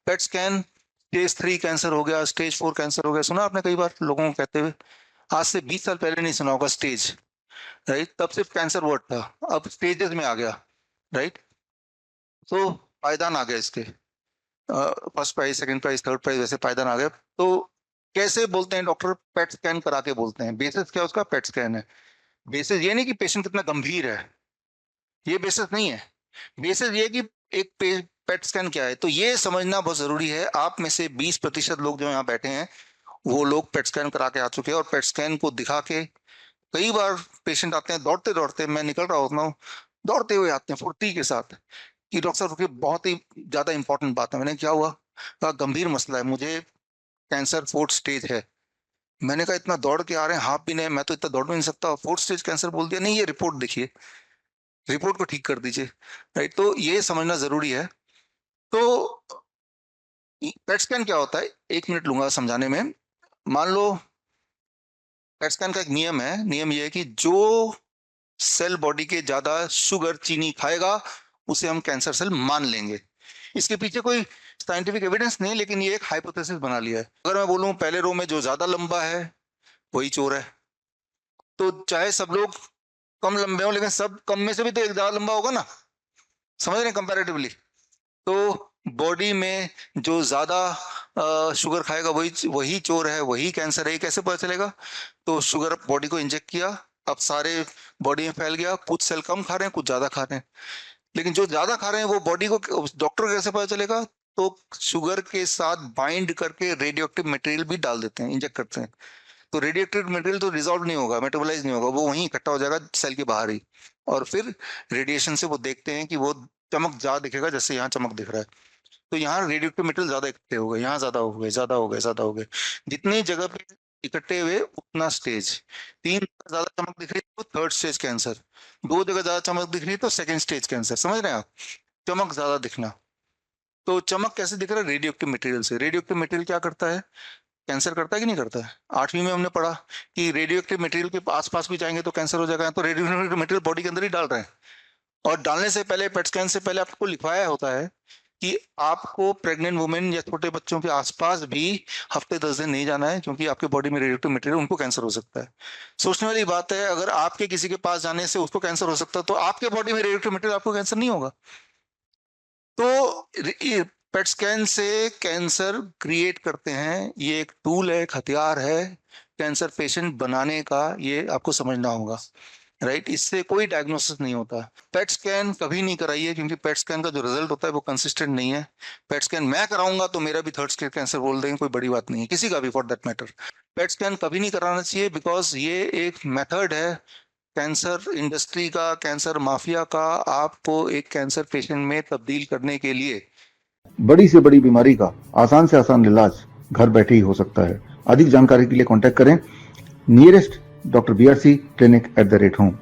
PET scan, stage 3 cancer हो गया, stage 4 cancer हो गया, सुना आपने कई बार लोगों को कहते हुए। आज से 20 साल पहले नहीं सुना होगा स्टेज, राइट? तब सिर्फ कैंसर वर्ड था, अब स्टेजेस में आ गया, राइट? तो पायदान आ गया इसके, first prize, second prize, third prize, वैसे पायदान आ गया। तो कैसे बोलते हैं डॉक्टर? पेट स्कैन करा के बोलते हैं। बेसिस क्या उसका? पेट स्कैन है। बेसिस ये नहीं कि पेशेंट कितना गंभीर है, ये बेसिस नहीं है। बेसिस ये कि एक पेट स्कैन क्या है। तो ये समझना बहुत जरूरी है। आप में से 20% लोग जो यहाँ बैठे हैं वो लोग पेट स्कैन करा के आ चुके हैं, और पेट स्कैन को दिखा के कई बार पेशेंट आते हैं दौड़ते दौड़ते, मैं निकल रहा होता हूँ, दौड़ते हुए आते हैं फुर्ती के साथ कि डॉक्टर साहब रुकिए, बहुत ही ज्यादा इंपॉर्टेंट बात है। मैंने क्या हुआ? कहा गंभीर मसला है, मुझे कैंसर 4th स्टेज है। मैंने कहा इतना दौड़ के आ रहे हैं, हाफ भी नहीं, मैं तो इतना दौड़ भी नहीं सकता, 4th स्टेज कैंसर बोल दिया। नहीं, ये रिपोर्ट देखिए, रिपोर्ट को ठीक कर दीजिए, राइट? तो ये समझना जरूरी है। तो पेट स्कैन क्या होता है, 1 मिनट लूंगा समझाने में। मान लो पेट स्कैन का एक नियम है। नियम ये है कि जो सेल बॉडी के ज्यादा शुगर, चीनी खाएगा, उसे हम कैंसर सेल मान लेंगे। इसके पीछे कोई साइंटिफिक एविडेंस नहीं, लेकिन ये एक हाइपोथेसिस बना लिया है। अगर मैं बोलूं पहले रो में जो ज्यादा लंबा है वही चोर है, तो चाहे सब लोग कम लंबे हो, लेकिन सब कम में से भी तो एक ज्यादा लंबा होगा ना। समझ रहे हैं? कंपैरेटिवली तो बॉडी में जो ज्यादा शुगर खाएगा वही वही चोर है, वही कैंसर है। ये कैसे पता चलेगा? तो शुगर बॉडी को इंजेक्ट किया, अब सारे बॉडी में फैल गया, कुछ सेल कम खा रहे हैं, कुछ ज्यादा खा रहे हैं। लेकिन जो ज्यादा खा रहे हैं वो बॉडी को, डॉक्टर को कैसे पता चलेगा? तो शुगर के साथ बाइंड करके रेडियो एक्टिव मटेरियल भी डाल देते हैं, इंजेक्ट करते हैं। तो रेडियो एक्टिव मटेरियल तो रिजॉल्व नहीं होगा, मेटाबोलाइज नहीं होगा, वो वहीं इकट्ठा हो जाएगा सेल के बाहर ही। और फिर रेडिएशन से वो देखते हैं कि वो चमक ज्यादा दिखेगा, जैसे यहाँ चमक दिख रहा है। तो यहाँ रेडियो एक्टिव मटेरियल ज्यादा इकट्ठे हो गए, यहाँ ज्यादा हो गए, ज्यादा हो गए, ज्यादा हो गए। जितनी जगह पे इकट्ठे हुए उतना स्टेज। 3 जगह ज्यादा चमक दिख रही है तो 3rd स्टेज कैंसर, 2 जगह ज्यादा चमक दिख रही है तो 2nd स्टेज कैंसर। समझ रहे हैं आप? चमक ज्यादा दिखना। तो चमक कैसे दिख रहा है? रेडियो एक्टिव मटेरियल से। रेडियो एक्टिव मटेरियल क्या करता है? कैंसर करता है कि नहीं करता है? 8वीं में हमने पढ़ा कि रेडियो एक्टिव मटेरियल के आसपास भी जाएंगे तो कैंसर हो जाएगा। तो रेडियो एक्टिव मटेरियल बॉडी के अंदर ही डाल रहे हैं, और डालने से पहले, पेट स्कैन से पहले आपको लिखवाया होता है कि आपको प्रेग्नेंट वुमेन या छोटे बच्चों के आसपास भी हफ्ते 10 दिन नहीं जाना है, क्योंकि आपके बॉडी में रेडियो एक्टिव मटेरियल, उनको कैंसर हो सकता है। सोचने वाली बात है, अगर आपके किसी के पास जाने से उसको कैंसर हो सकता है, तो आपके बॉडी में रेडियो एक्टिव मटेरियल, आपको कैंसर नहीं होगा। तो पेट स्कैन से कैंसर क्रिएट करते हैं, ये एक टूल है, एक हथियार है कैंसर पेशेंट बनाने का। ये आपको समझना होगा, राइट? इससे कोई डायग्नोसिस नहीं होता। पेट स्कैन कभी नहीं कराइए, क्योंकि पेट स्कैन का जो रिजल्ट होता है वो कंसिस्टेंट नहीं है। पेट स्कैन मैं कराऊंगा तो मेरा भी 3rd स्टेज कैंसर बोल देंगे, कोई बड़ी बात नहीं है, किसी का भी for that matter. PET scan कभी नहीं कराना चाहिए, बिकॉज ये एक मेथड है कैंसर इंडस्ट्री का, कैंसर माफिया का, आपको एक कैंसर पेशेंट में तब्दील करने के लिए। बड़ी से बड़ी बीमारी का आसान से आसान इलाज घर बैठे ही हो सकता है। अधिक जानकारी के लिए कांटेक्ट करें nearest doctor BRC clinic @home।